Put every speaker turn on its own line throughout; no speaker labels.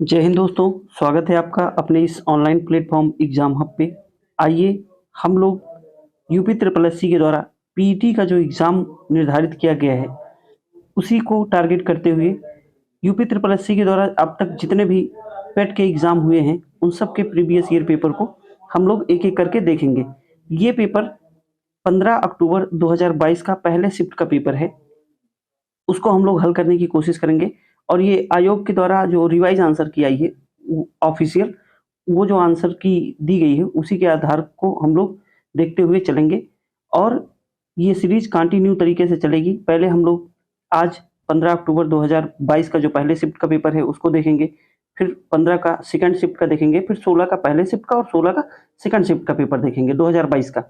जय हिंद दोस्तों, स्वागत है आपका अपने इस ऑनलाइन प्लेटफॉर्म एग्ज़ाम हब पे। आइए हम लोग यूपी ट्रिपल एससी के द्वारा पीईटी का जो एग्ज़ाम निर्धारित किया गया है, उसी को टारगेट करते हुए यूपी ट्रिपल एससी के द्वारा अब तक जितने भी पेट के एग्ज़ाम हुए हैं, उन सब के प्रीवियस ईयर पेपर को हम लोग एक-एक करके देखेंगे। ये पेपर 15 अक्टूबर 2022 का पहले शिफ्ट का पेपर है। उसको हम लोग हल करने की कोशिश करेंगे और ये आयोग के द्वारा जो रिवाइज़ आंसर की आई है, ऑफ़िशियल, वो जो आंसर की दी गई है, उसी के आधार को हम लोग देखते हुए चलेंगे और ये सीरीज़ कंटिन्यू तरीके से चलेगी। पहले हम लोग आज 15 अक्टूबर 2022 का जो पहले शिफ्ट का पेपर है, उसको देखेंगे, फिर 15 का सेकंड शिफ्ट का देखेंगे, फिर 16 का पहले शिफ्ट का और 16 का सेकंड शिफ्ट का पेपर देखेंगे 2022 का।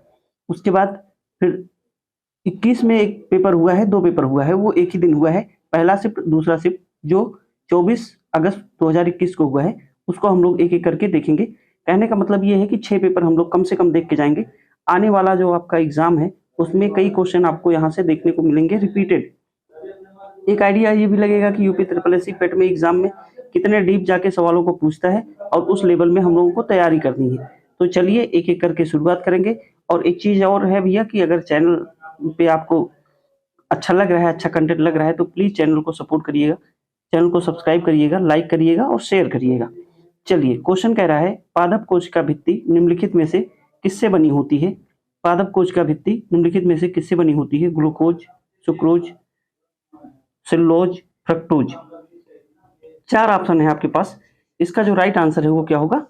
उसके बाद फिर 21 में एक पेपर हुआ है, 2 पेपर हुआ है, वो एक ही दिन हुआ है। पहला शिफ्ट, दूसरा शिफ्ट जो 24 अगस्त 2021 को हुआ है, उसको हम लोग एक-एक करके देखेंगे। कहने का मतलब ये है कि 6 पेपर हम लोग कम से कम देख के जाएँगे। आने वाला जो आपका एग्ज़ाम है, उसमें कई क्वेश्चन आपको यहाँ से देखने को मिलेंगे रिपीटेड। एक आइडिया ये भी लगेगा कि यूपी ट्रिपल एससी पेट में एग्ज़ाम में कितने डीप जाके सवालों को पूछता है और उस लेवल में हम लोगों को तैयारी करनी है। तो चलिए एक-एक करके शुरुआत करेंगे और एक चीज़ और है भैया कि अगर चैनल पे आपको अच्छा लग रहा है, अच्छा कंटेंट लग रहा है तो प्लीज़ चैनल को सपोर्ट करिएगा, चैनल को सब्सक्राइब करिएगा, लाइक करिएगा और शेयर करिएगा। चलिए क्वेश्चन कह रहा है पादप कोशिका भित्ति निम्नलिखित में से किससे बनी होती है? पादप कोशिका भित्ति निम्नलिखित में से किससे बनी होती है? Glucose, sucrose, cellulose, fructose. 4 option है आपके पास। इसका जो राइट आंसर है वो क्या होगा?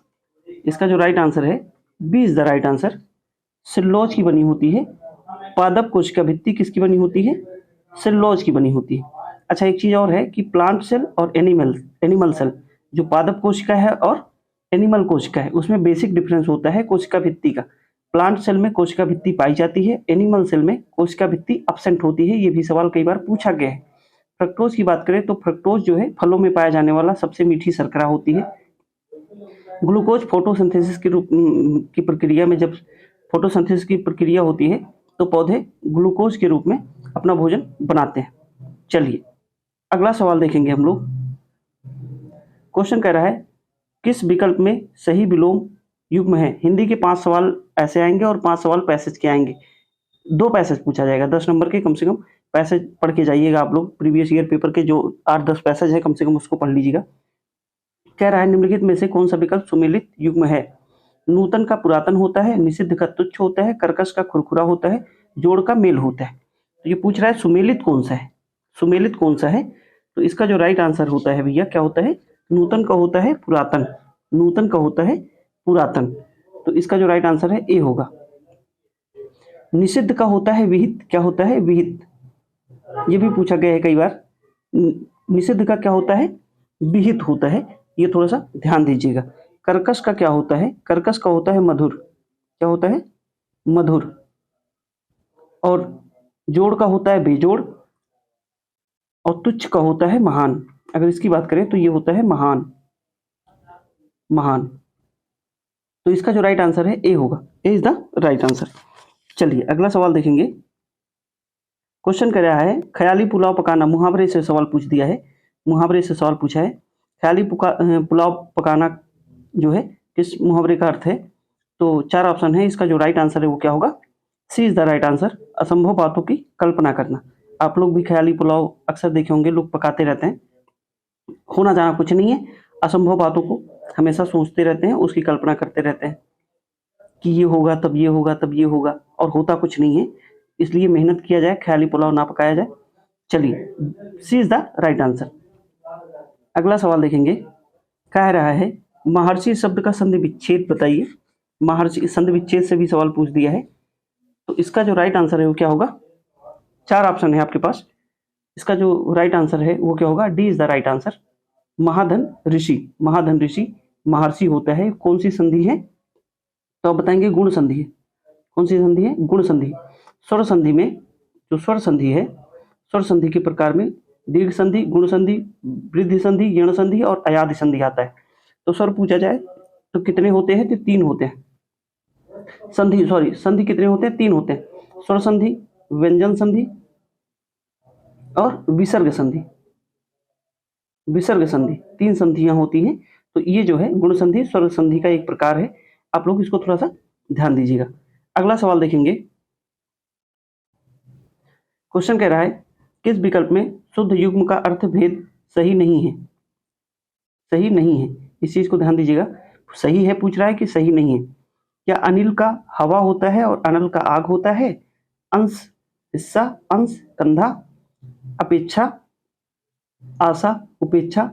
इसका जो राइट आंसर है, B is the right answer. Cellulose की बनी होती है। पादप कोशिका भित्ति किसकी बनी होती है? सेलुलोज की बनी होती है। अच्छा, एक चीज़ और है कि प्लांट सेल और एनिमल सेल, जो पादप कोशिका है और एनिमल कोशिका है, उसमें बेसिक डिफरेंस होता है कोशिका भित्ति का। प्लांट सेल में कोशिका भित्ति पाई जाती है, एनिमल सेल में कोशिका भित्ति एब्सेंट होती है। ये भी सवाल कई बार पूछा गया है। फ्रक्टोज की बात करें तो फ्रक्टोज जो है फलों में पाया जाने वाला सबसे मीठी शर्करा होती है। ग्लूकोज फोटोसिंथेसिस की प्रक्रिया में जब फोटोसिंथेसिस की प्रक्रिया होती है तो पौधे ग्लूकोज के रूप में अपना भोजन बनाते हैं। चलिए अगला सवाल देखेंगे हम लोग। क्वेश्चन कह रहा है किस विकल्प में सही विलोम युग्म है? हिंदी के 5 सवाल ऐसे आएंगे और 5 सवाल पैसेज के आएंगे। 2 पैसेज पूछा जाएगा, 10 नंबर के कम से कम पैसेज पढ़ के जाइएगा आप लोग। प्रीवियस ईयर पेपर के जो 8-10 पैसेज है कम से कम उसको पढ़ लीजिएगा। कह रहा है निम्नलिखित में से कौन सा विकल्प सुमेलित युग्म है? नूतन का पुरातन होता है, निषिद्ध का तुच्छ होता है, कर्कश का खुरखुरा होता है, जोड़ का मेल होता है। तो ये पूछ रहा है सुमेलित कौन सा है? सुमेलित कौन सा है? तो इसका जो राइट आंसर होता है भैया क्या होता है? नूतन का होता है पुरातन। नूतन का होता है पुरातन। तो इसका जो राइट आंसर है ए होगा। निषिद्ध का होता है विहित। क्या होता है? विहित। ये भी पूछा गया है कई बार। निषिद्ध का क्या होता है? विहित होता है। ये थोड़ा सा ध्यान दीजिएगा। कर्कश का क्या होता है? कर्कश का होता है मधुर। क्या होता है? मधुर। और जोड़ का होता है बेजोड़ और तुच्छ का होता है महान। अगर इसकी बात करें तो ये होता है महान। महान। तो इसका जो राइट आंसर है ए होगा। A is the right answer. चलिए अगला सवाल देखेंगे। क्वेश्चन कर रहा है ख्याली पुलाव पकाना, मुहावरे से सवाल पूछ दिया है। मुहावरे से सवाल पूछा है। ख्याली पुलाव पकाना जो है किस मुहावरे का अर्थ है? तो 4 ऑप्शन है। इसका जो राइट आंसर है वो क्या होगा? C is the right answer. असंभव बातों की कल्पना करना। आप लोग भी ख्याली पुलाव अक्सर देखे होंगे, लोग पकाते रहते हैं। होना जाना कुछ नहीं है, असंभव बातों को हमेशा सोचते रहते हैं, उसकी कल्पना करते रहते हैं कि ये होगा तब ये होगा तब ये होगा, और होता कुछ नहीं है। इसलिए मेहनत किया जाए, ख्याली पुलाव ना पकाया जाए। चलिए सी इज द राइट आंसर। अगला सवाल देखेंगे। कह रहा है महर्षि शब्द का संधि विच्छेद बताइए। महर्षि संधि विच्छेद से भी सवाल पूछ दिया है। तो इसका जो राइट आंसर है वो क्या होगा? 4 ऑप्शन है आपके पास। इसका जो राइट आंसर है वो क्या होगा? D is the right answer. महाधन ऋषि। महाधन ऋषि महर्षि होता है। कौन सी संधि है? तो आप बताएंगे गुण संधि है। कौन सी संधि है? गुण संधि। स्वर संधि में जो स्वर संधि है, स्वर संधि के प्रकार में दीर्घ संधि, गुण संधि, वृद्धि संधि, यण संधि और अयादि संधि आता है। तो स्वर पूछा जाए तो कितने होते हैं? तो 3 होते हैं। संधि कितने होते हैं? 3 होते हैं। स्वर संधि, व्यंजन संधि और विसर्ग संधि। विसर्ग संधि, 3 संधियां होती हैं। तो ये जो है गुण संधि, स्वर्ग संधि का एक प्रकार है। आप लोग इसको थोड़ा सा ध्यान दीजिएगा। अगला सवाल देखेंगे। क्वेश्चन कह रहा है किस विकल्प में शुद्ध युग्म का अर्थ भेद सही नहीं है? सही नहीं है, इस चीज को ध्यान दीजिएगा। सही है पूछ रहा है कि सही नहीं है। क्या अनिल का हवा होता है और अनल का आग होता है? अंश हिस्सा, अंश कंधा, अपेक्षा आशा, उपेक्षा,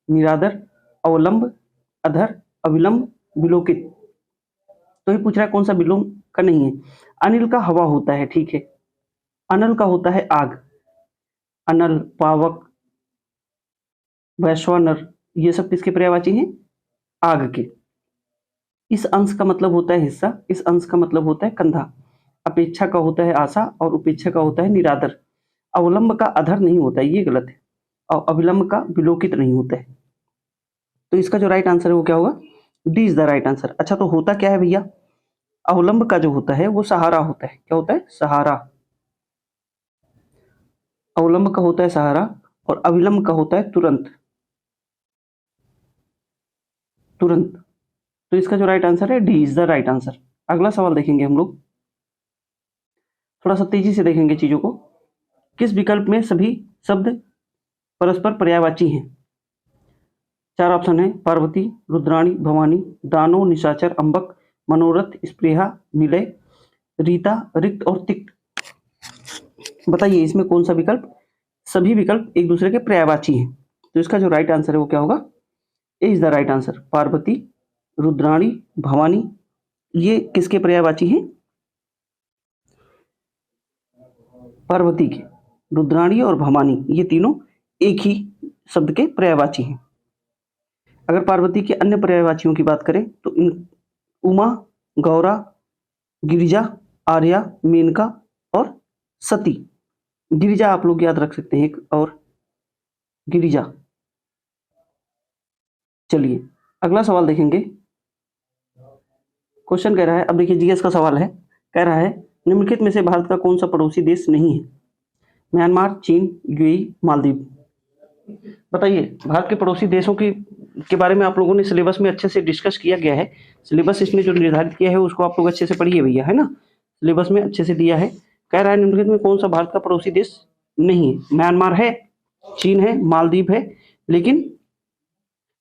निरादर, अवलंब, अधर, अविलंब, विलोकित। तो ये पूछ रहा है कौन सा विलोम का नहीं है। अनिल का हवा होता है, ठीक है। अनल का होता है आग। अनल, पावक, वैश्वानर, ये सब किसके पर्यायवाची हैं? आग के। इस अंश का मतलब होता है हिस्सा, इस अंश का मतलब होता है कंधा। अपेक्षा का होता है आशा और उपेक्षा का होता है निरादर। अवलंब का अधर नहीं होता है, ये गलत है। और अविलंब का विलोकित नहीं होता है। तो इसका जो राइट आंसर है वो क्या होगा? D is the right answer. अच्छा, तो होता क्या है भैया? अवलंब का जो होता है वो सहारा होता है। क्या होता है? सहारा। अवलंब का होता है सहारा और अविलंब का होता है तुरंत। तुरंत। तो इसका जो राइट आंसर है D is the right answer. अगला सवाल देखेंगे हम लोग, थोड़ा सा तेजी से देखेंगे चीजों को। किस विकल्प में सभी शब्द परस्पर पर्यायवाची हैं? 4 ऑप्शन है। पार्वती, रुद्राणी, भवानी, दानो, निशाचर, अंबक, मनोरथ, स्पृहा, निलय, रीता, रिक्त और तिक्त। बताइए इसमें कौन सा विकल्प? सभी विकल्प एक दूसरे के पर्यायवाची हैं। तो इसका जो राइट आंसर है वो क्या होगा? A is the right answer. Parvati, Rudrani, Bhavani, ये किसके पर्यायवाची हैं? पार्वती के। रुद्राणी और भवानी ये तीनों एक ही शब्द के पर्यायवाची हैं। अगर पार्वती के अन्य पर्यायवाचियों की बात करें तो इन उमा, गौरा, गिरिजा, आर्या, मेनका और सती। गिरिजा आप लोग याद रख सकते हैं, एक और गिरिजा। चलिए अगला सवाल देखेंगे। क्वेश्चन कह रहा है, अब देखिए जीएस का सवाल है। कह रहा है निम्नलिखित में से भारत का कौन सा पड़ोसी देश नहीं है? म्यांमार, चीन, यूएई, मालदीव। बताइए भारत के पड़ोसी देशों के बारे में आप लोगों ने सिलेबस में अच्छे से डिस्कस किया गया है। सिलेबस इसमें जो निर्धारित किया है उसको आप लोग अच्छे से पढ़िए भैया, है ना। सिलेबस में अच्छे से दिया है। कह रहा है निम्नलिखित में कौन सा भारत का पड़ोसी देश नहीं है? म्यांमार है, चीन है, मालदीव है, लेकिन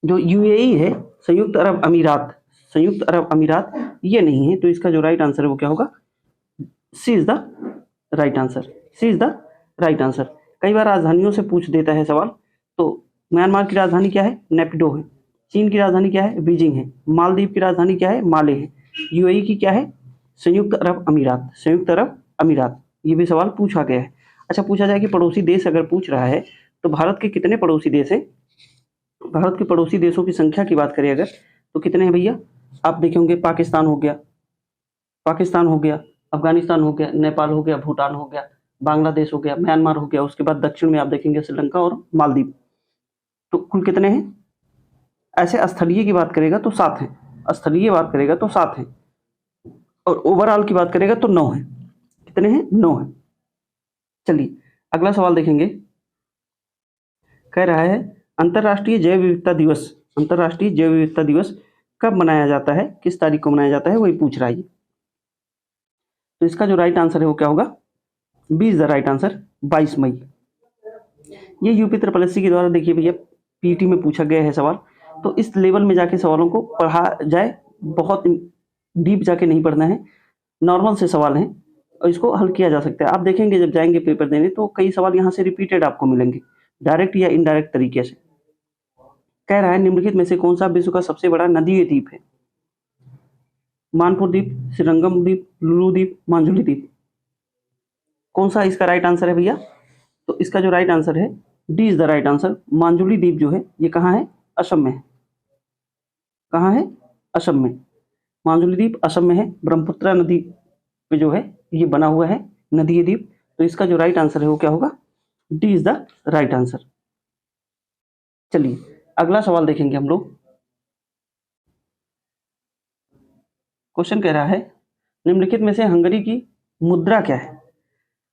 जो यूएई है, संयुक्त अरब अमीरात, संयुक्त अरब अमीरात, ये नहीं है। तो इसका जो राइट आंसर है वो क्या होगा? C is the right answer. C is the right answer. कई बार राजधानियों से पूछ देता है सवाल। तो म्यांमार की राजधानी क्या है? नेपिडो है। चीन की राजधानी क्या है? बीजिंग है। मालदीव की राजधानी क्या है? माले है। यूएई की क्या है? संयुक्त अरब अमीरात, संयुक्त अरब अमीरात। ये भी सवाल पूछा गया है। अच्छा, पूछा जाए कि पड़ोसी देश अगर पूछ रहा है तो भारत के कितने पड़ोसी देश हैं? भारत के पड़ोसी देशों की संख्या की बात करें अगर, तो कितने हैं भैया? आप देखे होंगे, पाकिस्तान हो गया, पाकिस्तान हो गया, अफगानिस्तान हो गया, नेपाल हो गया, भूटान हो गया, बांग्लादेश हो गया, म्यांमार हो गया, उसके बाद दक्षिण में आप देखेंगे श्रीलंका और मालदीव। तो कुल कितने हैं? ऐसे स्थलीय की बात करेगा तो 7 हैं, स्थलीय बात करेगा तो 7 हैं, और ओवरऑल की बात करेगा तो 9 है। कितने हैं? 9 है। चलिए अगला सवाल देखेंगे। कह रहा है अंतर्राष्ट्रीय जैव विविधता दिवस, अंतर्राष्ट्रीय जैव विविधता दिवस कब मनाया जाता है? किस तारीख को मनाया जाता है? वही पूछ रहा है। तो इसका जो राइट आंसर है वो क्या होगा? B is the right answer, 22 मई। ये यूपी ट्रिपल एससी के द्वारा देखिए भैया पीटी में पूछा गया है सवाल। तो इस लेवल में जाके सवालों को पढ़ा जाए, बहुत डीप जाके नहीं पढ़ना है, नॉर्मल से सवाल हैं और इसको हल किया जा सकता है। आप देखेंगे जब जाएंगे पेपर देने तो कई सवाल यहाँ से रिपीटेड आपको मिलेंगे, डायरेक्ट या इनडायरेक्ट तरीके से। कह रहा है निम्नलिखित में से कौन सा विश्व का सबसे बड़ा नदीय द्वीप है? मानपुर द्वीप, श्रीरंगम द्वीप, लुलु द्वीप, मांजुली द्वीप। कौन सा इसका राइट आंसर है भैया? तो इसका जो राइट आंसर है D is the right answer. Majuli द्वीप जो है ये कहाँ है? असम में है। कहाँ है? असम में। मांजुली द्वीप असम में है, ब्रह्मपुत्र नदी पे जो है ये बना हुआ है नदीय द्वीप। तो इसका जो राइट आंसर है वो क्या होगा? D is the right answer. चलिए अगला सवाल देखेंगे हम लोग। क्वेश्चन कह रहा है निम्नलिखित में से हंगरी की मुद्रा क्या है?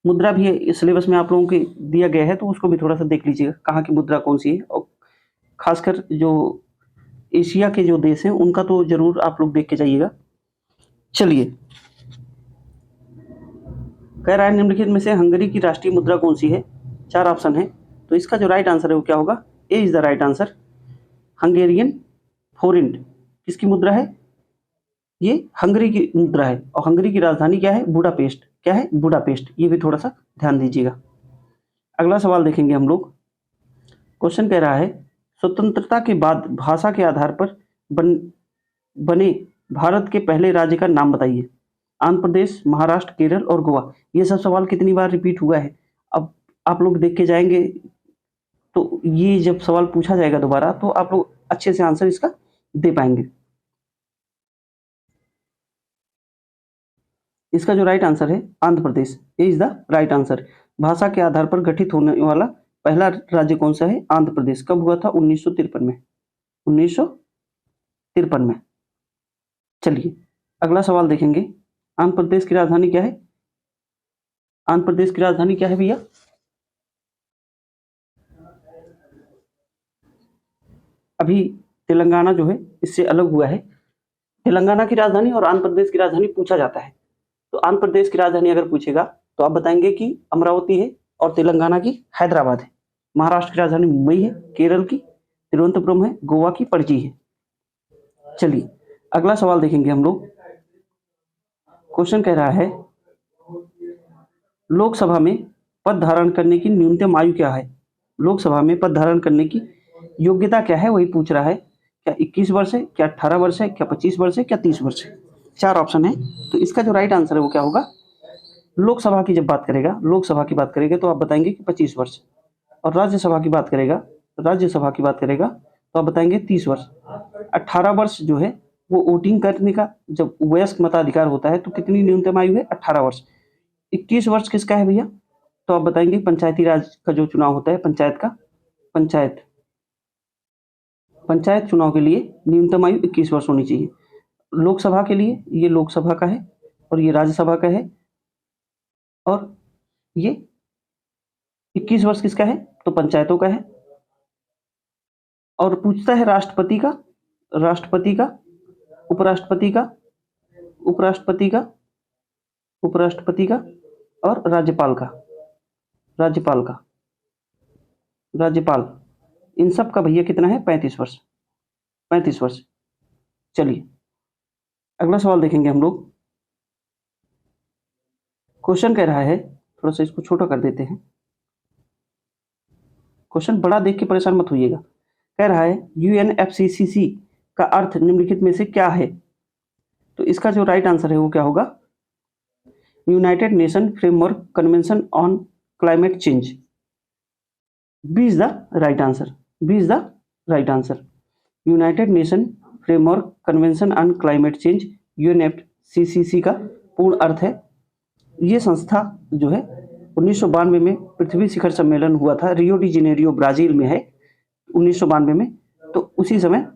मुद्रा भी है सिलेबस में आप लोगों के दिया गया है, तो उसको भी थोड़ा सा देख लीजिएगा कहाँ की मुद्रा कौन सी है और खासकर जो एशिया के जो देश हैं उनका तो जरूर आप लोग देख के जाइएगा। चलिए, कह रहा है निम्नलिखित में से हंगरी की राष्ट्रीय मुद्रा कौन सी है? 4 ऑप्शन है, तो इसका जो राइट आंसर है वो क्या होगा? A is the right answer. Hungarian forint किसकी मुद्रा है? ये हंगरी की मुद्रा है और हंगरी की राजधानी क्या है? बुडापेस्ट। क्या है? बुडापेस्ट। ये भी थोड़ा सा ध्यान दीजिएगा। अगला सवाल देखेंगे हम लोग। क्वेश्चन कह रहा है स्वतंत्रता के बाद भाषा के आधार पर बने भारत के पहले राज्य का नाम बताइए। आंध्र प्रदेश, महाराष्ट्र, केरल और गोवा। ये सब सवाल कितनी बार रिपीट हुआ है? अब आप लोग देख के जाएंगे तो ये जब सवाल पूछा जाएगा दोबारा तो आप लोग अच्छे से आंसर इसका दे पाएंगे। इसका जो राइट आंसर है आंध्र प्रदेश। ए इज द राइट आंसर। भाषा के आधार पर गठित होने वाला पहला राज्य कौन सा है? आंध्र प्रदेश। कब हुआ था? 1953 में। 1953 में। चलिए, अगला सवाल देखेंगे। आंध्र प्रदेश की राजधानी क्या है? आंध्र प्रदेश की राजधानी क्या है भैया? अभी तेलंगाना जो है इससे अलग हुआ है। तेलंगाना की राजधानी और आंध्र प्रदेश की राजधानी पूछा जाता है, तो आंध्र प्रदेश की राजधानी अगर पूछेगा तो आप बताएंगे कि अमरावती है और तेलंगाना की हैदराबाद है। महाराष्ट्र की राजधानी मुंबई है, केरल की तिरुवनंतपुरम है, गोवा की पणजी है। चलिए, अगला सवाल देखेंगे हम लोग। क्वेश्चन कह रहा है लोकसभा में पद धारण करने की न्यूनतम आयु क्या है? लोकसभा में पद धारण करने की योग्यता क्या है, वही पूछ रहा है। क्या 21 वर्ष है, क्या 18 वर्ष है, क्या 25 वर्ष है, क्या 30 वर्ष है? 4 ऑप्शन है, तो इसका जो राइट आंसर है वो क्या होगा? लोकसभा की जब बात करेगा, लोकसभा की बात करेगा तो आप बताएंगे कि 25 वर्ष, और राज्यसभा की बात करेगा, राज्यसभा की बात करेगा तो आप बताएंगे 30 वर्ष। 18 वर्ष जो है वो वोटिंग करने का जब वयस्क मताधिकार होता है तो कितनी न्यूनतम आयु है? 18 वर्ष। 21 वर्ष किसका है भैया? तो आप बताएंगे पंचायती राज का जो चुनाव होता है, पंचायत का, पंचायत चुनाव के लिए न्यूनतम आयु 21 वर्ष होनी चाहिए। लोकसभा के लिए ये लोकसभा का है और ये राज्यसभा का है, और ये 21 वर्ष किसका है? तो पंचायतों का है। और पूछता है राष्ट्रपति का, राष्ट्रपति का, उपराष्ट्रपति का, उपराष्ट्रपति का, उपराष्ट्रपति का और राज्यपाल का, राज्यपाल का, राज्यपाल, इन सब का भैया कितना है? 35 वर्ष, 35 वर्ष। चलिए, अगला सवाल देखेंगे हम लोग। क्वेश्चन कह रहा है, थोड़ा सा इसको छोटा कर देते हैं, क्वेश्चन बड़ा देख के परेशान मत होइएगा। कह रहा है यूएनएफसीसीसी का अर्थ निम्नलिखित में से क्या है? तो इसका जो राइट आंसर है वो क्या होगा? United nation framework convention on climate change. B is the right answer. B is the right answer. United nation framework convention on climate change, UNFCCC का पूर्ण अर्थ है, ये संस्था जो है 1992 में पृथ्वी शिखर सम्मेलन हुआ था, रियो डी जेनेरियो ब्राजील में है 1992 में, तो उसी समय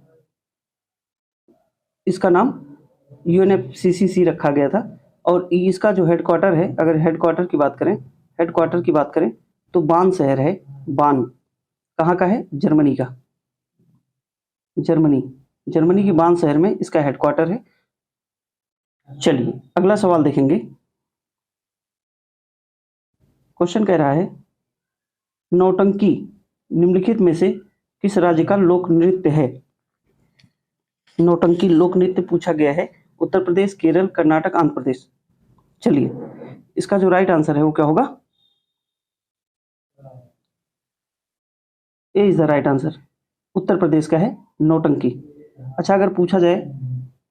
इसका नाम यूएनएफसीसीसी रखा गया था। और इसका जो हेडक्वार्टर है, अगर हेडक्वार्टर की बात करें, हेडक्वार्टर की बात करें तो बान शहर है। बान कहाँ का है? जर्मनी का, जर्मनी, जर्मनी की बान शहर में इसका हेडक्वार्टर है। चलिए, अगला सवाल देखेंगे। क्वेश्चन कह रहा है नौटंकी निम्नलिखित में से किस राज्य का लोक नृत्य है? नौटंकी लोक नृत्य पूछा गया है। उत्तर प्रदेश, केरल, कर्नाटक, आंध्र प्रदेश। चलिए, इसका जो राइट आंसर है वो क्या होगा? A is the right answer. Uttar Pradesh का है नौटंकी। अच्छा, अगर पूछा जाए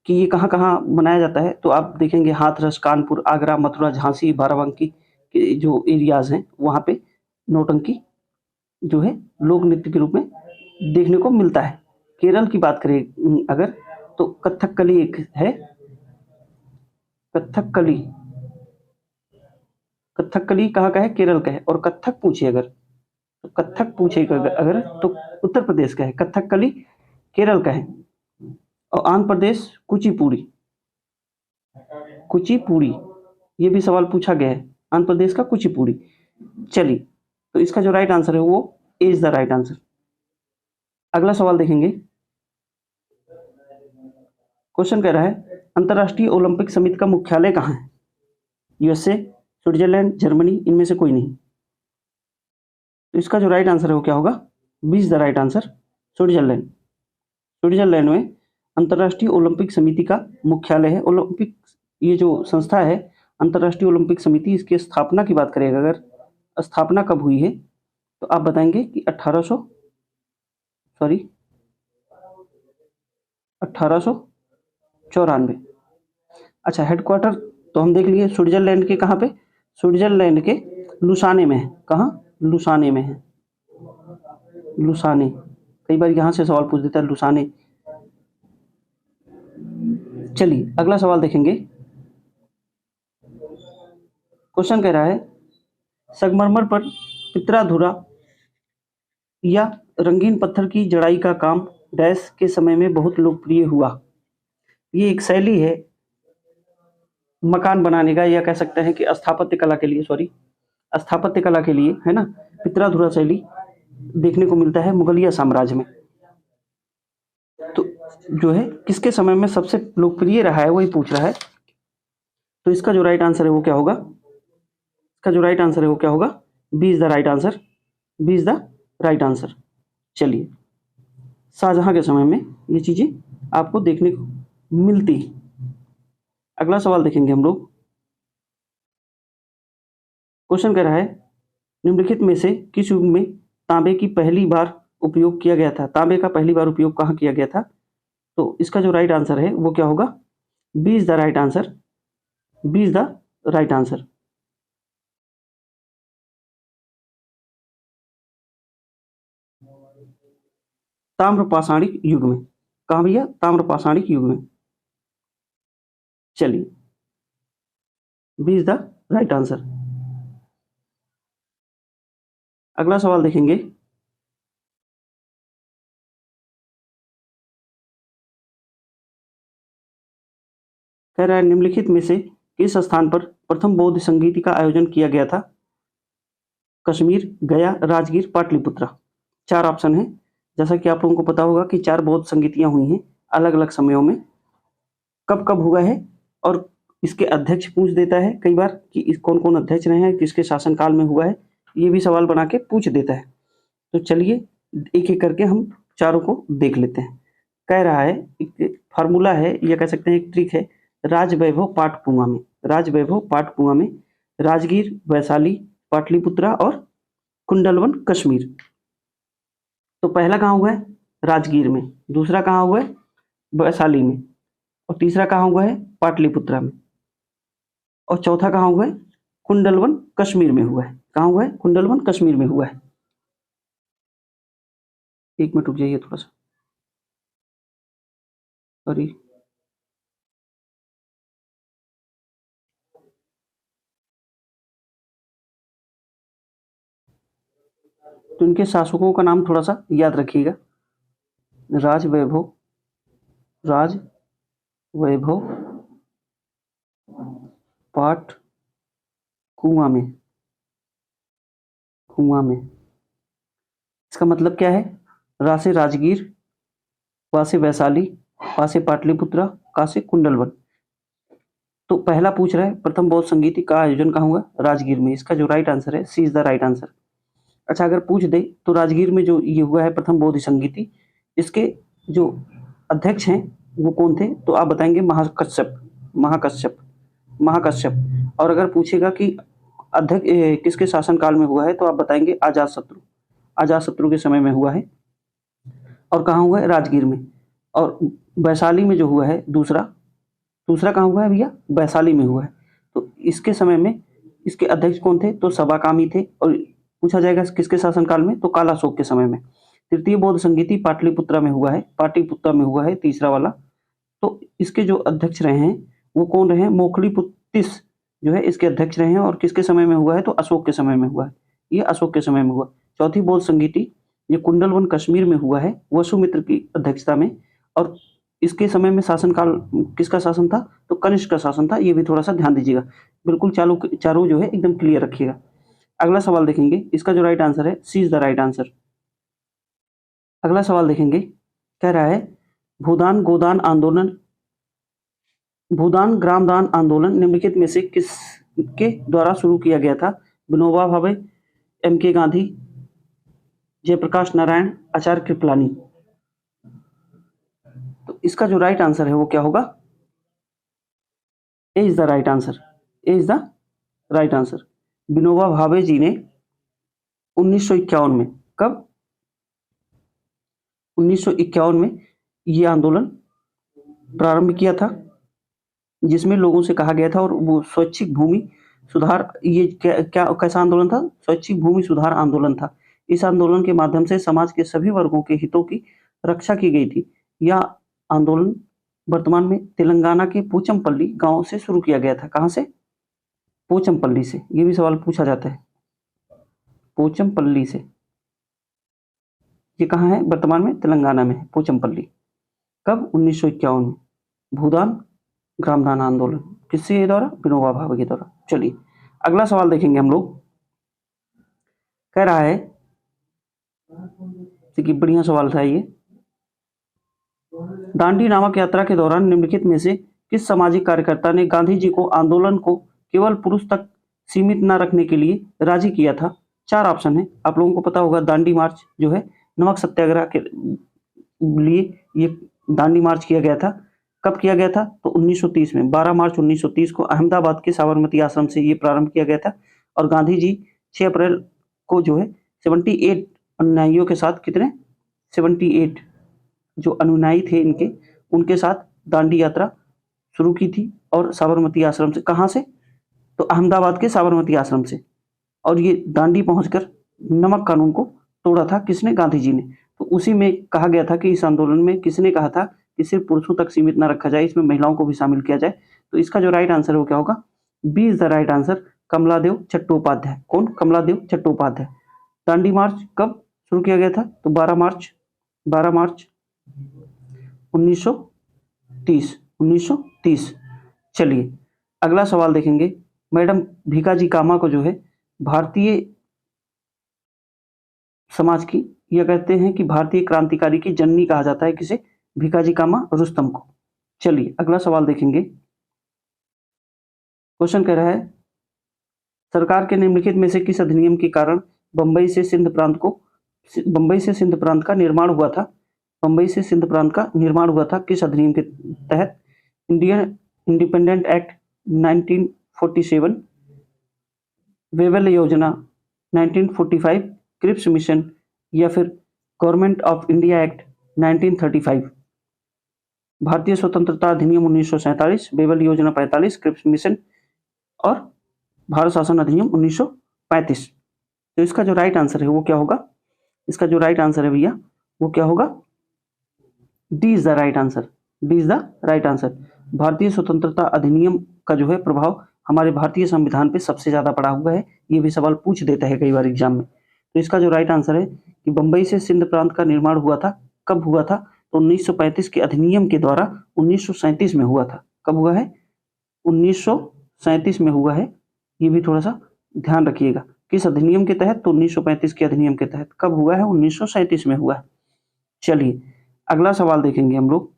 कि ये कहाँ कहाँ मनाया जाता है तो आप देखेंगे हाथरस, कानपुर, आगरा, मथुरा, झांसी, बाराबंकी के जो एरियाज हैं वहाँ पे नौटंकी जो है लोक नृत्य के रूप में देखने को मिलता है। केरल की बात करें अगर तो कथकली एक है, कथकली, कथकली कहाँ का है? केरल का है। और कथक पूछे अगर तो कथक पूछेगा अगर तो उत्तर प्रदेश का है। कथकली केरल का है। और आंध्र प्रदेश कुचिपुड़ी, कुचिपुड़ी ये भी सवाल पूछा गया है, आंध्र प्रदेश का कुचिपुड़ी। चलिए, तो इसका जो राइट आंसर है वो ए इज द राइट आंसर। अगला सवाल देखेंगे। क्वेश्चन कह रहा है अंतर्राष्ट्रीय ओलंपिक समिति का मुख्यालय कहाँ है? यूएसए, स्विट्जरलैंड, जर्मनी, इनमें से कोई नहीं। तो इसका जो राइट आंसर है वो क्या होगा? B is the right answer, Switzerland. Switzerland में अंतर्राष्ट्रीय ओलंपिक समिति का मुख्यालय है। ओलंपिक ये जो संस्था है अंतर्राष्ट्रीय ओलंपिक समिति, इसकी स्थापना की बात करेगा अगर, स्थापना कब हुई है तो आप बताएंगे कि 1894। अच्छा, हेडक्वार्टर तो हम देख लिए स्विट्जरलैंड के कहाँ पे? स्विट्जरलैंड के लुसाने में है। कहाँ? लुसाने में है। लुसाने, कई बार यहाँ से सवाल पूछ देता है लुसाने। चलिए अगला सवाल देखेंगे। क्वेश्चन कह रहा है संगमरमर पर पितराधुरा या रंगीन पत्थर की जड़ाई का काम डैश के समय में बहुत लोकप्रिय हुआ। ये एक शैली है मकान बनाने का, या कह सकते हैं कि स्थापत्य कला के लिए, स्थापत्य कला के लिए है ना। पितराधुरा शैली देखने को मिलता है मुगलिया साम्राज्य में। तो जो है किसके समय में सबसे लोकप्रिय रहा है वही पूछ रहा है। तो इसका जो राइट आंसर है वो क्या होगा? इसका जो राइट आंसर है वो क्या होगा? B is the right answer. B is the right answer. चलिए, शाहजहां के समय में ये चीजें आपको देखने को मिलती है। अगला सवाल देखेंगे हम लोग। क्वेश्चन कह रहा है निम्नलिखित में से किस युग में तांबे की पहली बार उपयोग किया गया था? तांबे का पहली बार उपयोग कहाँ किया गया था? तो इसका जो राइट आंसर है वो क्या होगा? B is the right answer. B is the right answer. ताम्र पाषाणिक युग में। कहाँ भैया? ताम्र पाषाणिक युग में। चलिए, B is the right answer. अगला सवाल देखेंगे। कह रहा है निम्नलिखित में से किस स्थान पर प्रथम बौद्ध संगीति का आयोजन किया गया था? कश्मीर, गया, राजगीर, पाटलिपुत्र। 4 ऑप्शन है। जैसा कि आप लोगों को पता होगा कि 4 बौद्ध संगीतियां हुई हैं अलग अलग समयों में। कब कब हुआ है और इसके अध्यक्ष पूछ देता है कई बार कि कौन कौन अध्यक्ष रहे हैं, किसके शासनकाल में हुआ है, ये भी सवाल बना के पूछ देता है। तो चलिए एक एक करके हम चारों को देख लेते हैं। कह रहा है एक फार्मूला है या कह सकते हैं एक ट्रिक है, राजवैभव पाटकुआ में। राजवैभव पाटकुआ में राजगीर, वैशाली, पाटलिपुत्रा और कुंडलवन कश्मीर। तो पहला कहाँ हुआ है? राजगीर में। दूसरा कहाँ हुआ है? वैशाली में। और तीसरा कहाँ हुआ है? पाटलिपुत्रा में। और चौथा कहाँ हुआ है? कुंडलवन कश्मीर में हुआ है। कहाँ हुआ है? कुंडलवन कश्मीर में हुआ है। एक मिनट रुक जाइए थोड़ा सा, सॉरी। तो इनके शासकों का नाम थोड़ा सा याद रखिएगा। राजवैभव, राजवैभव पाट कुआं में, कुआं में। इसका मतलब क्या है? रा से राजगीर, वा से वैशाली, पा से पाटलिपुत्रा, का से कुंडलवन। तो पहला पूछ रहा है प्रथम बौद्ध संगीति का आयोजन कहाँ हुआ? राजगीर में। इसका जो राइट आंसर है सी इज द राइट आंसर। अच्छा, अगर पूछ दे तो राजगीर में जो ये हुआ है प्रथम बौद्ध संगीति, इसके जो अध्यक्ष हैं वो कौन थे? तो आप बताएंगे महाकश्यप, महाकश्यप, महाकश्यप। और अगर पूछेगा कि अध्यक्ष किसके शासनकाल में हुआ है तो आप बताएंगे अजातशत्रु, अजातशत्रु के समय में हुआ है। और कहाँ हुआ है? राजगीर में। और वैशाली में जो हुआ है दूसरा, दूसरा कहाँ हुआ है भैया? वैशाली में हुआ है। तो इसके समय में इसके अध्यक्ष कौन थे? तो सबाकामी थे। और पूछा जाएगा किसके शासनकाल में? तो कालाशोक के समय में। तृतीय बौद्ध संगीति पाटलिपुत्रा में हुआ है, पाटलिपुत्रा में हुआ है तीसरा वाला। तो इसके जो अध्यक्ष रहे हैं वो कौन रहे हैं? मोखलीपुत्तिस जो है इसके अध्यक्ष रहे हैं। और किसके समय में हुआ है? तो अशोक के समय में हुआ है। ये अशोक के समय में हुआ। चौथी बौद्ध संगीति ये कुंडलवन कश्मीर में हुआ है वसुमित्र की अध्यक्षता में। और इसके समय में शासनकाल किसका शासन था? तो कनिष्क का शासन था। ये भी थोड़ा सा ध्यान दीजिएगा। बिल्कुल चारों चारों जो है एकदम क्लियर रखिएगा। अगला सवाल देखेंगे। इसका जो राइट आंसर है सी इज द राइट आंसर। अगला सवाल देखेंगे, कह रहा है भूदान गोदान आंदोलन, भूदान ग्रामदान आंदोलन निम्नलिखित में से किसके द्वारा शुरू किया गया था? विनोबा भावे, एम.के. गांधी, जयप्रकाश नारायण, आचार्य कृपलानी। तो इसका जो राइट आंसर है वो क्या होगा? A is the right answer. A is the right answer. Vinoba Bhave ji ने 1951 में, कब? 1951 में ये आंदोलन प्रारंभ किया था, जिसमें लोगों से कहा गया था, और वो स्वैच्छिक भूमि सुधार, ये क्या कैसा आंदोलन था? स्वैच्छिक भूमि सुधार आंदोलन था। इस आंदोलन के माध्यम से समाज के सभी वर्गों के हितों की रक्षा की गई थी। यह आंदोलन वर्तमान में तेलंगाना के पोचमपल्ली गांव से शुरू किया गया था। कहां से? पोचमपल्ली से। ये भी सवाल पूछा जाता है, पोचमपल्ली से। ये कहाँ है? वर्तमान में तेलंगाना में है पोचमपल्ली। कब? 1951 में। भूदान ग्रामदान आंदोलन किसके द्वारा? विनोबा भावे के द्वारा। चलिए अगला सवाल देखेंगे हम लोग। कह रहा है, देखिए बढ़िया सवाल था ये, दांडी नामक यात्रा के दौरान निम्नलिखित में से किस सामाजिक कार्यकर्ता ने गांधी जी को आंदोलन को केवल पुरुष तक सीमित न रखने के लिए राजी किया था? 4 ऑप्शन है। आप लोगों को पता होगा दांडी मार्च जो है नमक सत्याग्रह के लिए ये दांडी मार्च किया गया था। कब किया गया था? तो 1930 में। 12 मार्च 1930 को अहमदाबाद के साबरमती आश्रम से ये प्रारंभ किया गया था, और गांधी जी 6 अप्रैल को जो है 78 अनुयायियों के साथ, कितने? 78 जो अनुयायी थे इनके, उनके साथ दांडी यात्रा शुरू की थी, और साबरमती आश्रम से। कहाँ से? तो अहमदाबाद के साबरमती आश्रम से। और ये दांडी पहुंचकर नमक कानून को तोड़ा था। किसने? गांधी जी ने। तो उसी में कहा गया था कि इस आंदोलन में किसने कहा था कि सिर्फ पुरुषों तक सीमित न रखा जाए, इसमें महिलाओं को भी शामिल किया जाए। तो इसका जो राइट आंसर है वो क्या होगा? B is the right answer, Kamaladevi Chattopadhyay. कौन? कमलादेव चट्टोपाध्याय। दांडी मार्च कब शुरू किया गया था? तो 12 मार्च 1930। चलिए अगला सवाल देखेंगे। मैडम भीकाजी कामा को जो है भारतीय समाज की, यह कहते हैं कि भारतीय क्रांतिकारी की जननी कहा जाता है। किसे? भीकाजी कामा रुस्तम को। चलिए अगला सवाल देखेंगे। क्वेश्चन कह रहा है, सरकार के निम्नलिखित में से किस अधिनियम के कारण बंबई से सिंध प्रांत का निर्माण हुआ था? बंबई से सिंध प्रांत का निर्माण हुआ था किस अधिनियम के तहत? इंडियन इंडिपेंडेंट एक्ट 1947, वेवेल योजना 1945, क्रिप्स मिशन, या फिर गवर्नमेंट ऑफ इंडिया एक्ट 1935। भारतीय स्वतंत्रता अधिनियम 1947, वेवेल योजना 45, क्रिप्स मिशन और भारत शासन अधिनियम 1935। तो इसका जो राइट आंसर है वो क्या होगा? इसका जो राइट आंसर है भैया वो क्या होगा? D is the right answer. D is the right answer. भारतीय स्वतंत्रता अधिनियम का जो है प्रभाव हमारे भारतीय संविधान पे सबसे ज्यादा पड़ा हुआ है। ये भी सवाल पूछ देता है कई बार एग्जाम में। तो इसका जो राइट आंसर है कि बंबई से सिंध प्रांत का निर्माण हुआ था। कब हुआ था? तो 1935 के अधिनियम के द्वारा 1937 में हुआ था। कब हुआ है? 1937 में हुआ है। ये भी थोड़ा सा ध्यान रखिएगा। किस अधिनियम के तहत? तो 1935 के अधिनियम के तहत। कब हुआ है? 1937 में हुआ है। चलिए अगला सवाल देखेंगे हम लोग।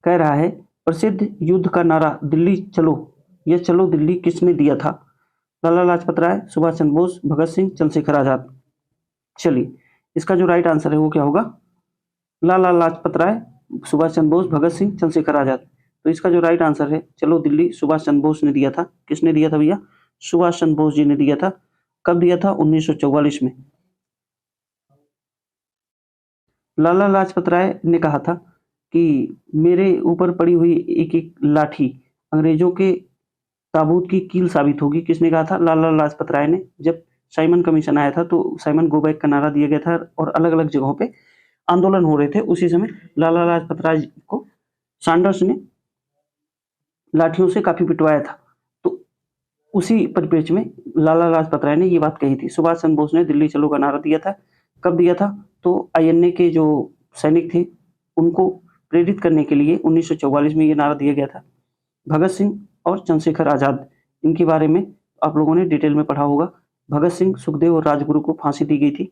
कह रहा है, प्रसिद्ध युद्ध का नारा दिल्ली चलो या चलो दिल्ली किसने दिया था? लाला लाजपत राय, सुभाष चंद्र बोस, भगत सिंह, चंद्रशेखर आजाद। चलिए इसका जो राइट आंसर है वो क्या होगा? लाला लाजपत राय, सुभाष चंद्र बोस, भगत सिंह, चंद्रशेखर आजाद। तो इसका जो राइट आंसर है चलो दिल्ली सुभाष चंद्र बोस ने दिया था। किसने दिया था भैया? सुभाष चंद्र बोस जी ने दिया था। कब दिया था? 1944 में। लाला लाजपत राय ने कहा था कि मेरे ऊपर पड़ी हुई एक एक लाठी अंग्रेजों के ताबूत की कील साबित होगी। किसने कहा था? लाला लाजपत राय ने। जब साइमन कमीशन आया था तो साइमन गो बैक का नारा दिया गया था, और अलग अलग जगहों पे आंदोलन हो रहे थे। उसी समय लाला लाजपत राय को सैंडर्स ने लाठियों से काफी पिटवाया था। तो उसी परिप्रेक्ष्य में लाला लाजपत राय ने ये बात कही थी। सुभाष चंद्र बोस ने दिल्ली चलो का नारा दिया था। कब दिया था? तो आईएनए के जो सैनिक थे उनको प्रेरित करने के लिए 1944 में ये नारा दिया गया था। भगत सिंह और चंद्रशेखर आजाद, इनके बारे में आप लोगों ने डिटेल में पढ़ा होगा। भगत सिंह, सुखदेव और राजगुरु को फांसी दी गई थी।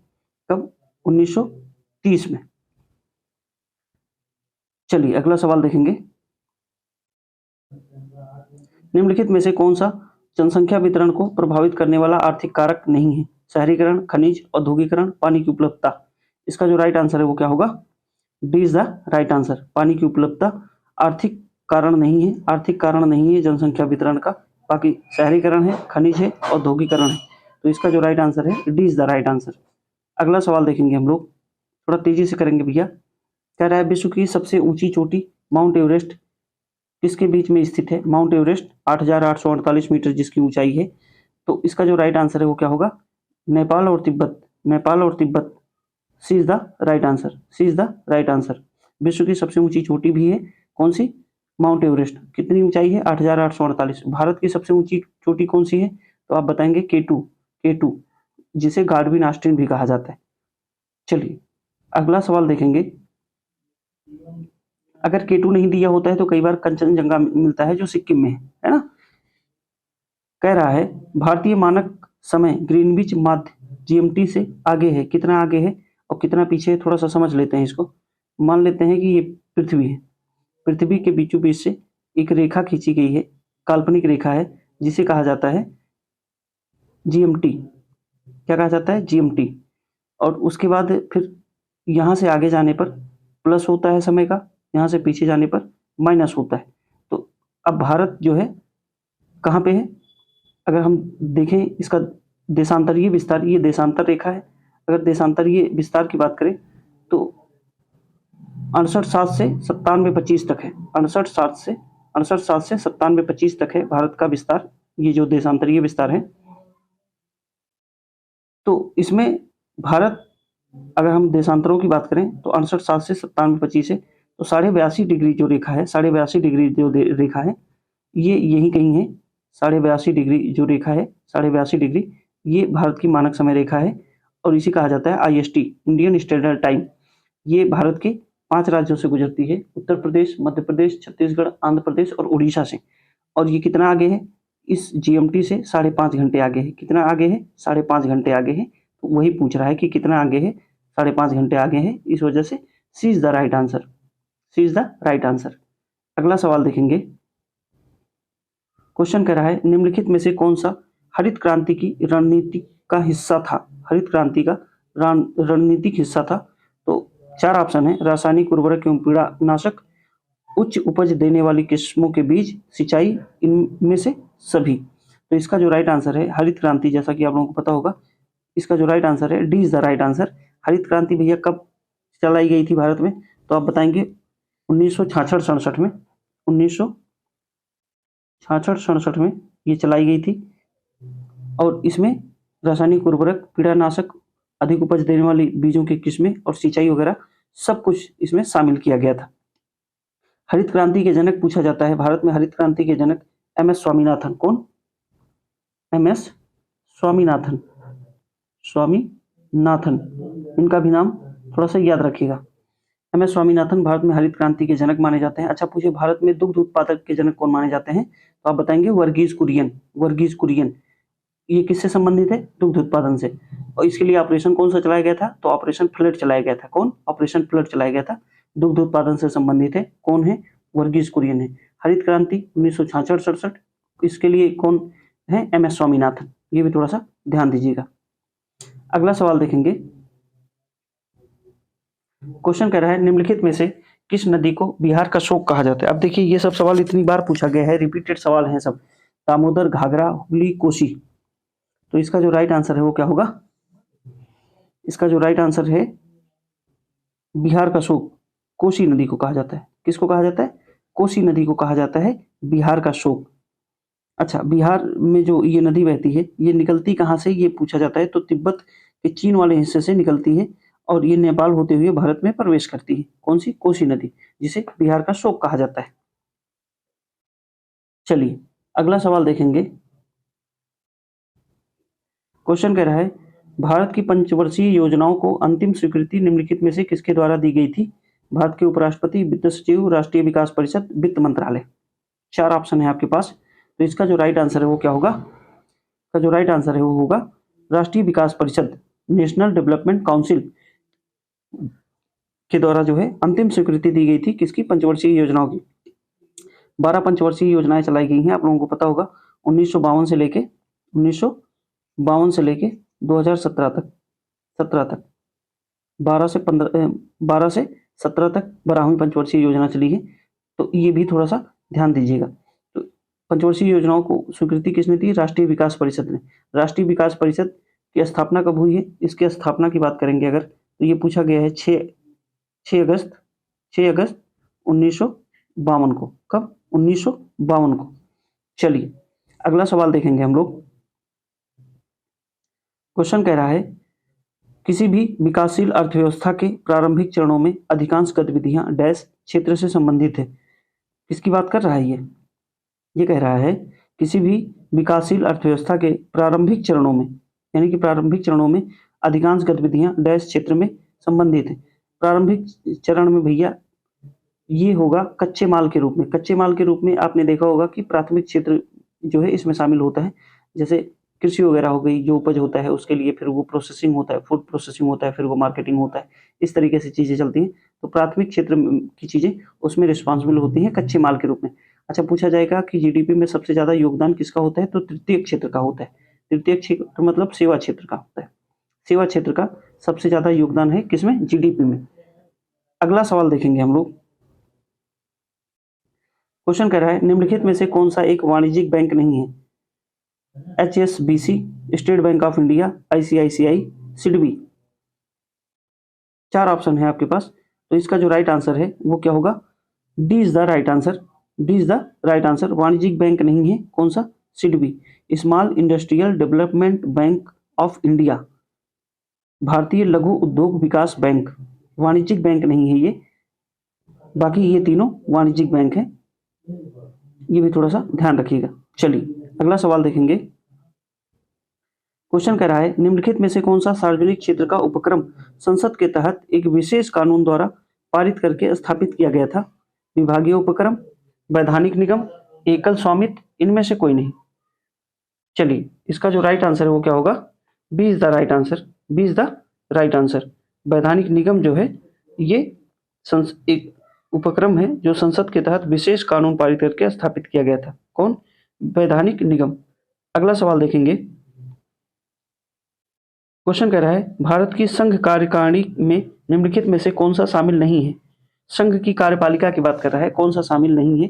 कब? 1930 में। चलिए अगला सवाल देखेंगे। निम्नलिखित में से कौन सा जनसंख्या वितरण को प्रभावित करने वाला आर्थिक कारक नहीं है? शहरीकरण, खनिज, औद्योगिकरण, पानी की उपलब्धता। इसका जो राइट आंसर है वो क्या होगा? D is the right answer. पानी की उपलब्धता आर्थिक कारण नहीं है, आर्थिक कारण नहीं है जनसंख्या वितरण का। बाकी शहरीकरण है, खनिज है, औद्योगिकरण है। तो इसका जो राइट आंसर है D is the right answer. अगला सवाल देखेंगे हम लोग, थोड़ा तेजी से करेंगे भैया। कह रहा है विश्व की सबसे ऊंची चोटी माउंट एवरेस्ट किसके बीच में स्थित है? माउंट एवरेस्ट 8,848 मीटर जिसकी ऊंचाई है। तो इसका जो राइट आंसर है वो क्या होगा? नेपाल और तिब्बत। नेपाल और Tibet. C is the right answer. C is the right answer. विश्व की सबसे ऊंची चोटी भी है कौन सी? Mount Everest. कितनी ऊंचाई है? 8,848। भारत की सबसे ऊंची चोटी कौन सी है? तो आप बताएंगे K2। K2 जिसे गार्डविन ऑस्टिन भी कहा जाता है। चलिए अगला सवाल देखेंगे। अगर K2 नहीं दिया होता है तो कई बार कंचनजंगा मिलता है जो सिक्किम में है ना। कह रहा है भारतीय मानक समय ग्रीनविच माध्य GMT से आगे है। कितना आगे है और कितना पीछे है? थोड़ा सा समझ लेते हैं इसको। मान लेते हैं कि ये पृथ्वी है। पृथ्वी के बीचों बीच से एक रेखा खींची गई है, काल्पनिक रेखा है जिसे कहा जाता है GMT। क्या कहा जाता है? GMT। और उसके बाद फिर यहाँ से आगे जाने पर प्लस होता है समय का, यहाँ से पीछे जाने पर माइनस होता है। तो अब भारत जो है कहाँ पे है? अगर हम देखें इसका देशांतरीय विस्तार, ये देशांतर रेखा है। अगर देशांतरीय विस्तार की बात करें तो 68,7 से 97,25 तक है। 68,7 से 97,25 तक है भारत का विस्तार, ये जो देशांतरीय विस्तार है। तो इसमें भारत, अगर हम देशांतरों की बात करें तो 68,7 से 97,25 है। तो 82.5 डिग्री जो रेखा है, 82.5 डिग्री जो रेखा है, ये यही कहीं है। 82.5 डिग्री जो रेखा है, 82.5 डिग्री, ये भारत की मानक समय रेखा है और इसे कहा जाता है IST, इंडियन स्टैंडर्ड टाइम। ये भारत के 5 राज्यों से गुजरती है, उत्तर प्रदेश, मध्य प्रदेश, छत्तीसगढ़, आंध्र प्रदेश और उड़ीसा से। और ये कितना आगे है? इस GMT से 5.5 घंटे आगे है। कितना आगे है? 5.5 घंटे आगे है। तो वही पूछ रहा है कि कितना आगे है? 5.5 घंटे आगे है। इस वजह से C is the right answer. C is the right answer. अगला सवाल देखेंगे। क्वेश्चन कह रहा है निम्नलिखित में से कौन सा हरित क्रांति की रणनीति का हिस्सा था? हरित क्रांति का रणनीतिक हिस्सा था। तो 4 ऑप्शन है। रासायनिक उर्वरक एवं कीड़ानाशक, उच्च उपज देने वाली किस्मों के बीज, सिंचाई, इनमें से सभी। तो इसका जो राइट आंसर है हरित क्रांति, जैसा कि आप लोगों को पता होगा, इसका जो राइट आंसर है D is the right answer. हरित क्रांति भैया कब चलाई गई थी भारत में? तो आप बताएंगे 1966-67 में। 1966-67 में ये चलाई गई थी और इसमें रासायनिक उर्वरक, कीड़ानाशक, अधिक उपज देने वाली बीजों की किस्में और सिंचाई वगैरह सब कुछ इसमें शामिल किया गया था। हरित क्रांति के जनक पूछा जाता है भारत में, हरित क्रांति के जनक MS स्वामीनाथन। कौन? MS स्वामीनाथन। स्वामीनाथन, इनका भी नाम थोड़ा सा याद रखिएगा। MS स्वामीनाथन भारत में हरित क्रांति के जनक माने जाते हैं। अच्छा पूछिए भारत में दुग्ध उत्पादक के जनक कौन माने जाते हैं? तो आप बताएंगे वर्गीज कुरियन। वर्गीज कुरियन ये किससे संबंधित है? दुग्ध उत्पादन से। और इसके लिए ऑपरेशन कौन सा चलाया गया था? तो ऑपरेशन फ्लड चलाया गया था। कौन? ऑपरेशन फ्लड चलाया गया था। दुग्ध उत्पादन से संबंधित है। कौन है? वर्गीज कुरियन है। हरित क्रांति 1966-67, इसके लिए कौन है? MS स्वामीनाथन। ये भी थोड़ा सा ध्यान दीजिएगा। अगला सवाल देखेंगे। क्वेश्चन कह रहा है निम्नलिखित में से किस नदी को बिहार का शोक कहा जाता है? अब देखिए ये सब सवाल इतनी बार पूछा गया है, रिपीटेड सवाल हैं सब। दामोदर, घाघरा, हुगली, कोसी। तो इसका जो राइट आंसर है वो क्या होगा? इसका जो राइट आंसर है बिहार का शोक कोसी नदी को कहा जाता है। किसको कहा जाता है? कोसी नदी को कहा जाता है बिहार का शोक। अच्छा बिहार में जो ये नदी बहती है ये निकलती कहाँ से, ये पूछा जाता है। तो तिब्बत के चीन वाले हिस्से से निकलती है और ये नेपाल होते हुए भारत में प्रवेश करती है। कौन सी? कोसी नदी, जिसे बिहार का शोक कहा जाता है। चलिए अगला सवाल देखेंगे। क्वेश्चन कह रहा है भारत की पंचवर्षीय योजनाओं को अंतिम स्वीकृति निम्नलिखित में से किसके द्वारा दी गई थी? भारत के उपराष्ट्रपति, वित्त सचिव, राष्ट्रीय विकास परिषद, वित्त मंत्रालय। 4 ऑप्शन है आपके पास। तो इसका जो राइट आंसर है वो क्या होगा? इसका जो राइट आंसर है वो होगा राष्ट्रीय विकास परिषद, नेशनल डेवलपमेंट काउंसिल। के द्वारा जो है अंतिम स्वीकृति दी गई थी किसकी, पंचवर्षीय योजनाओं की। 12 पंचवर्षीय योजनाएं चलाई गई हैं, आप लोगों को पता होगा। 1952 से लेके 2017 तक, 17 तक, 12 से 17 तक 12वीं पंचवर्षीय योजना चली है। तो ये भी थोड़ा सा ध्यान दीजिएगा। तो पंचवर्षीय योजनाओं को स्वीकृति किसने दी, राष्ट्रीय विकास परिषद ने। राष्ट्रीय विकास परिषद की स्थापना कब हुई है, इसकी स्थापना की बात करेंगे अगर, तो ये पूछा गया है 6 अगस्त 1952 को। कब, 1952 को। चलिए अगला सवाल देखेंगे हम लोग। क्वेश्चन कह रहा है, किसी भी विकासशील अर्थव्यवस्था के प्रारंभिक चरणों में अधिकांश गतिविधियां डैश क्षेत्र से संबंधित है। किसकी बात कर रहा है ये कह रहा है किसी भी विकासशील अर्थव्यवस्था के प्रारंभिक चरणों में, यानी कि प्रारंभिक चरणों में अधिकांश गतिविधियां डैश क्षेत्र में संबंधित है। प्रारंभिक चरण में भैया ये होगा कच्चे माल के रूप में। कच्चे माल के रूप में आपने देखा होगा कि प्राथमिक क्षेत्र जो है इसमें शामिल होता है, जैसे कृषि वगैरह हो गई, जो उपज होता है उसके लिए, फिर वो प्रोसेसिंग होता है, फूड प्रोसेसिंग होता है, फिर वो मार्केटिंग होता है, इस तरीके से चीजें चलती हैं। तो प्राथमिक क्षेत्र की चीजें उसमें रिस्पॉन्सिबल होती हैं कच्चे माल के रूप में। अच्छा, पूछा जाएगा कि जीडीपी में सबसे ज्यादा योगदान किसका होता है, तो तृतीय क्षेत्र का होता है। तृतीय क्षेत्र मतलब सेवा क्षेत्र का होता है। सेवा क्षेत्र का सबसे ज्यादा योगदान है किसमें, जीडीपी में। अगला सवाल देखेंगे हम लोग। क्वेश्चन कह रहा है, निम्नलिखित में से कौन सा एक वाणिज्यिक बैंक नहीं है। HSBC, state bank of India, ICICI, SIDBI. 4 option है आपके पास, तो इसका जो राइट आंसर है वो क्या होगा, D is the right answer. D is the right answer. वाणिज्यिक बैंक नहीं है, कौन सा, SIDBI, small industrial development bank of India, भारतीय लघु उद्योग विकास बैंक। वाणिज्यिक बैंक नहीं है ये, बाकी ये तीनों वाणिज्यिक बैंक है, ये भी थोड़ा सा ध्यान रखिएगा। चलिए अगला सवाल देखेंगे। क्वेश्चन कह रहा है, निम्नलिखित में से कौन सा सार्वजनिक क्षेत्र का उपक्रम संसद के तहत एक विशेष कानून द्वारा पारित करके स्थापित किया गया था। विभागीय उपक्रम, वैधानिक निगम, एकल स्वामित्व, इनमें से कोई नहीं। चलिए इसका जो राइट आंसर है वो क्या होगा, B is the right answer. B is the right answer. वैधानिक निगम जो है ये एक उपक्रम है जो संसद के तहत विशेष कानून पारित करके स्थापित किया गया था। कौन, वैधानिक निगम। अगला सवाल देखेंगे। क्वेश्चन कह रहा है, भारत की संघ कार्यकारिणी में निम्नलिखित में से कौन सा शामिल नहीं है। संघ की कार्यपालिका की बात कर रहा है, कौन सा शामिल नहीं है,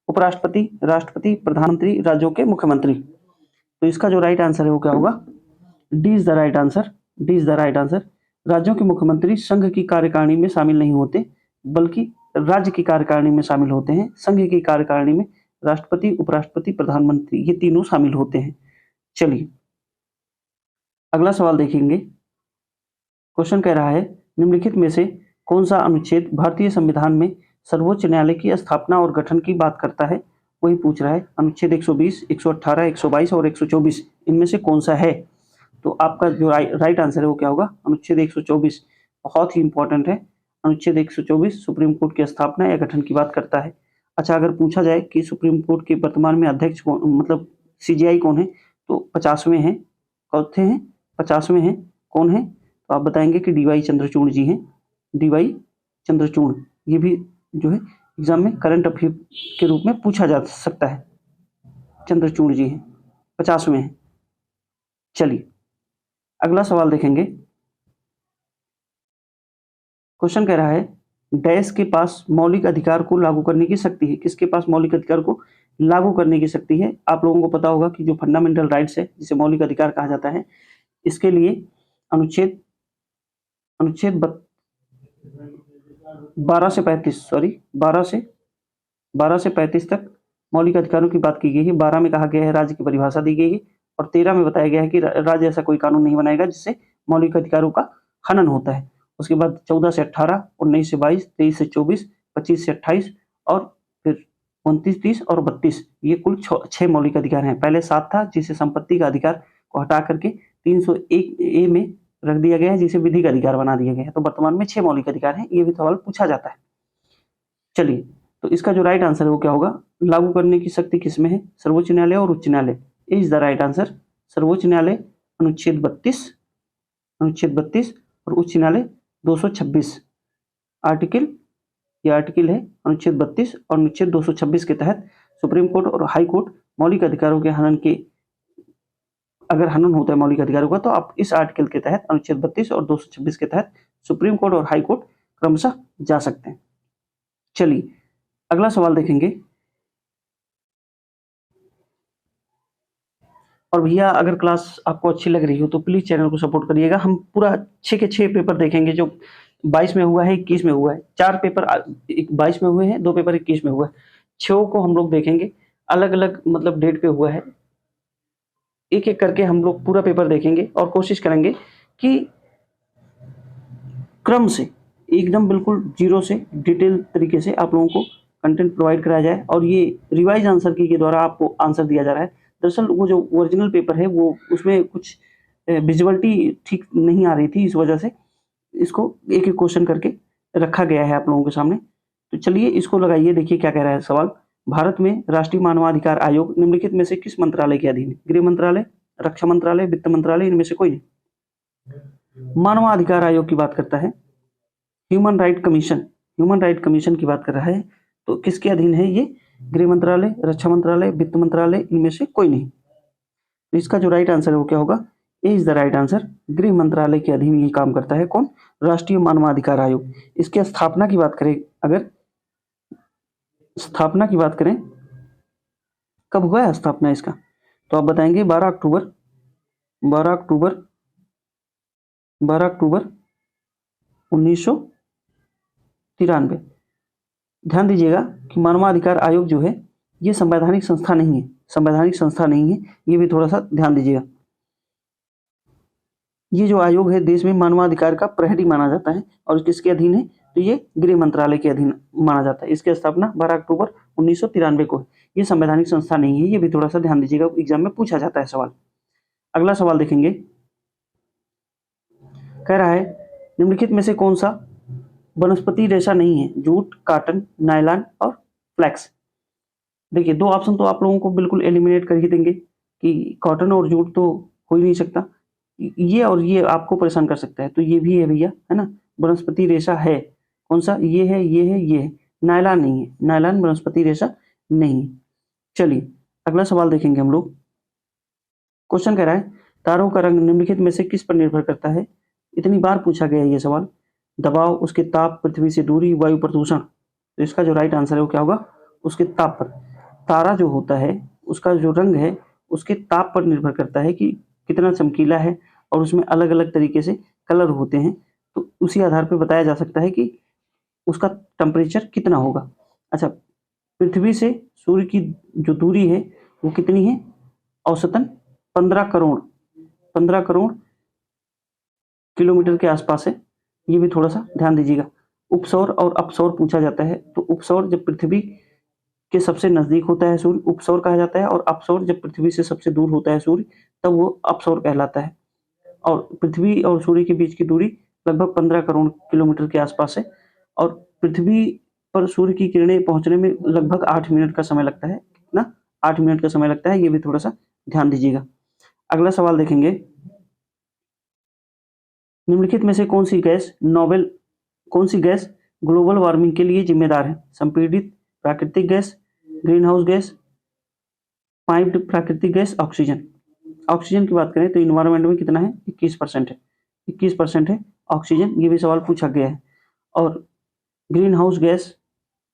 उपराष्ट्रपति, राष्ट्रपति, प्रधानमंत्री, राज्यों के मुख्यमंत्री। तो इसका जो राइट आंसर है वो क्या होगा, D is the right answer. D is the right answer. राज्यों के मुख्यमंत्री संघ की कार्यकारिणी में शामिल नहीं होते, बल्कि राज्य की कार्यकारिणी में शामिल होते हैं। संघ की कार्यकारिणी में राष्ट्रपति, उपराष्ट्रपति, प्रधानमंत्री ये तीनों शामिल होते हैं। चलिए अगला सवाल देखेंगे। क्वेश्चन कह रहा है, निम्नलिखित में से कौन सा अनुच्छेद भारतीय संविधान में सर्वोच्च न्यायालय की स्थापना और गठन की बात करता है, वही पूछ रहा है। अनुच्छेद 120, 118, 122 और 124 इनमें से कौन सा है। तो आपका जो राइट आंसर है वो क्या होगा, अनुच्छेद 124। बहुत ही इंपॉर्टेंट है। अनुच्छेद 124 सुप्रीम कोर्ट की स्थापना या गठन की बात करता है। अच्छा, अगर पूछा जाए कि सुप्रीम कोर्ट के वर्तमान में अध्यक्ष कौन, मतलब CJI कौन है, तो 50वें हैं। कौन हैं, 50वें हैं। कौन है, तो आप बताएंगे कि DY चंद्रचूड़ जी हैं। DY चंद्रचूड़। ये भी जो है एग्जाम में करंट अफेयर के रूप में पूछा जा सकता है। चंद्रचूड़ जी हैं, 50वें हैं। चलिए अगला सवाल देखेंगे। क्वेश्चन कह रहा है, डैश के पास मौलिक अधिकार को लागू करने की शक्ति है। किसके पास मौलिक अधिकार को लागू करने की शक्ति है। आप लोगों को पता होगा कि जो फंडामेंटल राइट्स है, जिसे मौलिक अधिकार कहा जाता है, इसके लिए अनुच्छेद 12 से 35 तक मौलिक अधिकारों की बात की गई है। 12 में कहा गया है राज्य की परिभाषा दी गई है, और 13 में बताया गया है कि राज्य ऐसा कोई कानून नहीं बनाएगा जिससे मौलिक अधिकारों का हनन होता है। उसके बाद 14 से 18, 19 से 22, 23 से 24, 25 से 28 और फिर 29, 30 और 32, ये कुल 6 मौलिक अधिकार हैं। पहले 7 था, जिसे संपत्ति का अधिकार को हटा करके 301A में रख दिया गया है, जिसे विधि का अधिकार बना दिया गया है। तो वर्तमान में 6 मौलिक अधिकार हैं। ये भी सवाल पूछा जाता है। चलिए, तो इसका जो राइट आंसर है वो क्या होगा, लागू करने की शक्ति किसमें है, सर्वोच्च न्यायालय और उच्च न्यायालय। Is the right answer. सर्वोच्च न्यायालय अनुच्छेद 32 और उच्च न्यायालय 226 आर्टिकल, ये आर्टिकल है अनुच्छेद 32 और अनुच्छेद 226 के तहत सुप्रीम कोर्ट और हाई कोर्ट मौलिक अधिकारों के हनन के, अगर हनन होता है मौलिक अधिकारों का, तो आप इस आर्टिकल के तहत अनुच्छेद 32 और 226 के तहत सुप्रीम कोर्ट और हाई कोर्ट क्रमशः जा सकते हैं। चलिए अगला सवाल देखेंगे। और भैया अगर क्लास आपको अच्छी लग रही हो तो प्लीज चैनल को सपोर्ट करिएगा। हम पूरा 6 के 6 पेपर देखेंगे, जो 22 में हुआ है, 21 में हुआ है। 4 पेपर 22 में हुए हैं, 2 पेपर 21 में हुआ है। 6 को हम लोग देखेंगे, अलग अलग मतलब डेट पे हुआ है। एक एक करके हम लोग पूरा पेपर देखेंगे और कोशिश करेंगे कि क्रम से एकदम बिल्कुल जीरो से डिटेल तरीके से आप लोगों को कंटेंट प्रोवाइड कराया जाए। और ये रिवाइज आंसर की के द्वारा आपको आंसर दिया जा रहा है। दरअसल वो जो ओरिजिनल पेपर है वो उसमें कुछ विजुअलिटी ठीक नहीं आ रही थी, इस वजह से इसको एक एक क्वेश्चन करके रखा गया है आप लोगों के सामने। तो चलिए इसको लगाइए, देखिए क्या कह रहा है सवाल। भारत में राष्ट्रीय मानवाधिकार आयोग निम्नलिखित में से किस मंत्रालय के अधीन है? गृह मंत्रालय, रक्षा मंत्रालय, वित्त मंत्रालय, इनमें से कोई नहीं। मानवाधिकार आयोग की बात करता है, ह्यूमन राइट कमीशन की बात कर रहा है, तो किसके अधीन है ये? गृह मंत्रालय, रक्षा मंत्रालय, वित्त मंत्रालय, इनमें से कोई नहीं। तो इसका जो राइट आंसर है वो क्या होगा? A is the right answer. गृह मंत्रालय के अधीन ये काम करता है। कौन? राष्ट्रीय मानवाधिकार आयोग। इसकी स्थापना की बात करें, अगर स्थापना की बात करें, कब हुआ है स्थापना इसका? तो आप बताएंगे 12 अक्टूबर 1993। ध्यान दीजिएगा कि मानवाधिकार आयोग जो है ये संवैधानिक संस्था नहीं है, ये भी थोड़ा सा ध्यान दीजिएगा। ये जो आयोग है देश में मानवाधिकार का प्रहरी माना जाता है। और किसके अधीन है? तो ये गृह मंत्रालय के अधीन माना जाता है। इसकी स्थापना 12 अक्टूबर 1993 को है। ये संवैधानिक संस्था नहीं है, ये भी थोड़ा सा ध्यान दीजिएगा, एग्जाम में पूछा जाता है सवाल। अगला सवाल देखेंगे, कह रहा है निम्नलिखित में से कौन सा वनस्पति रेशा नहीं है? जूट, कॉटन, नायलॉन और फ्लैक्स। देखिए 2 ऑप्शन तो आप लोगों को बिल्कुल एलिमिनेट कर ही देंगे कि कॉटन और जूट तो हो ही नहीं सकता। ये और ये आपको परेशान कर सकता है, तो ये भी है भैया, है ना। वनस्पति रेशा है कौन सा? ये है, ये है, ये है। नायलॉन नहीं है, नायलॉन वनस्पति रेशा नहीं है। चलिए अगला सवाल देखेंगे हम लोग। क्वेश्चन कह रहा है तारों का रंग निम्नलिखित में से किस पर निर्भर करता है? इतनी बार पूछा गया ये सवाल। दबाव, उसके ताप, पृथ्वी से दूरी, वायु प्रदूषण। तो इसका जो राइट आंसर है वो क्या होगा? उसके ताप पर। तारा जो होता है उसका जो रंग है उसके ताप पर निर्भर करता है कि कितना चमकीला है, और उसमें अलग अलग तरीके से कलर होते हैं। तो उसी आधार पर बताया जा सकता है कि उसका टेम्परेचर कितना होगा। अच्छा, पृथ्वी से सूर्य की जो दूरी है वो कितनी है? औसतन 15 करोड़ किलोमीटर के आसपास है। ये भी थोड़ा सा ध्यान दीजिएगा। उपसौर और अपसौर पूछा जाता है, तो उपसौर जब पृथ्वी के सबसे नजदीक होता है सूर्य, उपसौर कहा जाता है, और अपसौर जब पृथ्वी से सबसे दूर होता है सूर्य, तब वो अपसौर कहलाता है। और पृथ्वी और सूर्य के बीच की दूरी लगभग 15 करोड़ किलोमीटर के आसपास है। और पृथ्वी पर सूर्य की किरणें पहुंचने में लगभग 8 मिनट का समय लगता है। कितना? 8 मिनट का समय लगता है। ये भी थोड़ा सा ध्यान दीजिएगा। अगला सवाल देखेंगे, निम्नलिखित में से कौन सी गैस ग्लोबल वार्मिंग के लिए जिम्मेदार है? संपीड़ित प्राकृतिक gas, green house gas, piped प्राकृतिक गैस, ऑक्सीजन। ऑक्सीजन की बात करें तो इन्वायरमेंट में कितना है? 21% है। 21% है ऑक्सीजन। ये भी सवाल पूछा गया है। और green house gas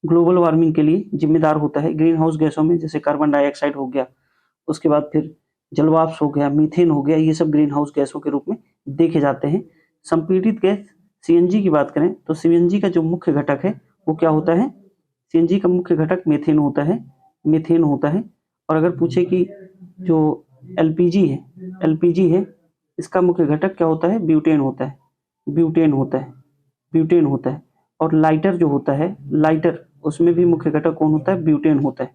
global warming के लिए जिम्मेदार होता है। ग्रीन हाउस गैसों में जैसे कार्बन डाइऑक्साइड हो गया, उसके बाद फिर जलवाष्प हो गया, मीथेन हो गया, ये सब ग्रीन हाउस गैसों के रूप में देखे जाते हैं। संपीड़ित गैस सीएनजी की बात करें तो सीएनजी का जो मुख्य घटक है वो क्या होता है? सीएनजी का मुख्य घटक मीथेन होता है। और अगर पूछे कि जो एलपीजी है इसका मुख्य घटक क्या होता है? ब्यूटेन होता है। और लाइटर जो होता है, उसमें भी मुख्य घटक कौन होता है? ब्यूटेन होता है।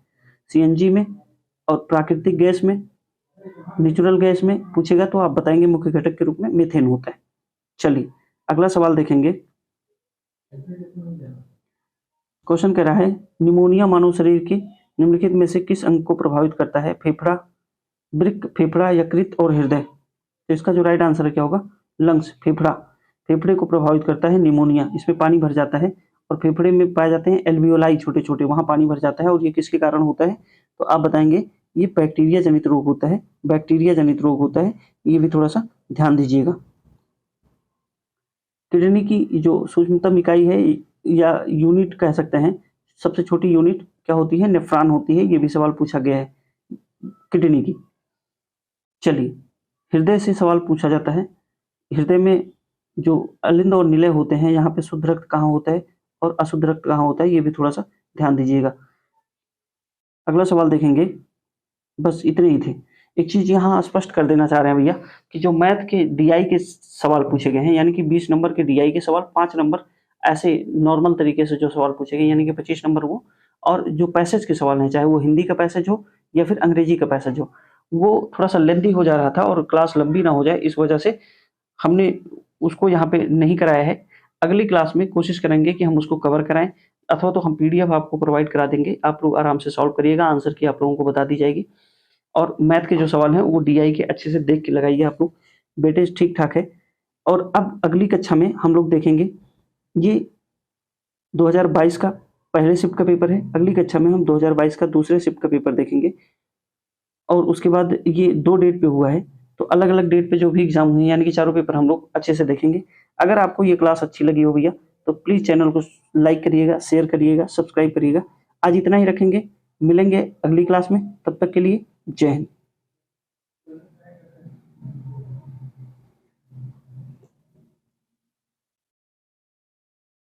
सीएनजी में और प्राकृतिक गैस में, नेचुरल गैस में पूछेगा तो आप बताएंगे मुख्य घटक के रूप में मीथेन होता है। चलिए अगला सवाल देखेंगे। क्वेश्चन कह रहा है निमोनिया मानव शरीर के निम्नलिखित में से किस अंग को प्रभावित करता है? फेफड़ा, वृक्क, फेफड़ा, यकृत और हृदय। तो इसका जो राइट आंसर है क्या होगा? लंग्स, फेफड़ा। फेफड़े को प्रभावित करता है निमोनिया, इसमें पानी भर जाता है और फेफड़े में पाए जाते हैं एल्वियोलाई छोटे-छोटे, वहाँ पानी भर जाता है और ये किसके कारण होता है? तो आप बताएँगे ये बैक्टीरिया जनित रोग होता है, बैक्टीरिया जनित रोग होता है, ये भी थोड़ा-सा ध्यान दीजिएगा। किडनी की जो सूक्ष्मतम इकाई है या यूनिट कह सकते हैं, सबसे छोटी यूनिट क्या होती है? नेफ्रॉन होती है, ये भी सवाल पूछा गया है किडनी की। चलिए, हृदय से सवाल पूछा जाता है। हृदय में जो अलिंद और निलय होते हैं, यहाँ पे शुद्ध रक्त कहाँ होता है और अशुद्ध रक्त कहाँ होता है, ये भी थोड़ा-सा ध्यान दीजिएगा। अगला सवाल देखेंगे, बस इतने ही थे। एक चीज़ यहाँ स्पष्ट कर देना चाह रहे हैं भैया कि जो मैथ के डीआई के सवाल पूछे गए हैं, यानी कि 20 नंबर के डीआई के सवाल 5 नंबर ऐसे नॉर्मल तरीके से जो सवाल पूछे गए, यानी कि 25 नंबर वो, और जो पैसेज के सवाल हैं, चाहे वो हिंदी का पैसेज हो या फिर अंग्रेजी का पैसेज हो, वो थोड़ा-सा लेंथी हो जा रहा था और क्लास लंबी ना हो जाए, इस वजह से हमने उसको यहाँ पे नहीं कराया है। अगली क्लास में कोशिश करेंगे कि हम उसको कवर कराएँ, अथवा तो हम पीडीएफ आपको प्रोवाइड करा देंगे, आप लोग आराम से सॉल्व करिएगा, आंसर की आप लोगों को बता दी जाएगी। और मैथ के जो सवाल हैं वो डीआई के अच्छे से देख के लगाइए आप लोग, वेटेज ठीक-ठाक है। और अब अगली कक्षा में हम लोग देखेंगे, ये 2022 का पहले शिफ्ट का पेपर है, अगली कक्षा में हम 2022 का दूसरे शिफ्ट का पेपर देखेंगे और उसके बाद ये 2 डेट पे हुआ है, तो अलग-अलग डेट पे जो भी एग्ज़ाम हुए हैं, यानी कि चारों पेपर हम लोग अच्छे से देखेंगे। अगर आपको ये क्लास अच्छी लगी हो भैया, तो प्लीज़ चैनल को लाइक करिएगा, शेयर करिएगा, सब्सक्राइब करिएगा। आज इतना ही रखेंगे, मिलेंगे अगली क्लास में, तब तक के लिए जय हिंद।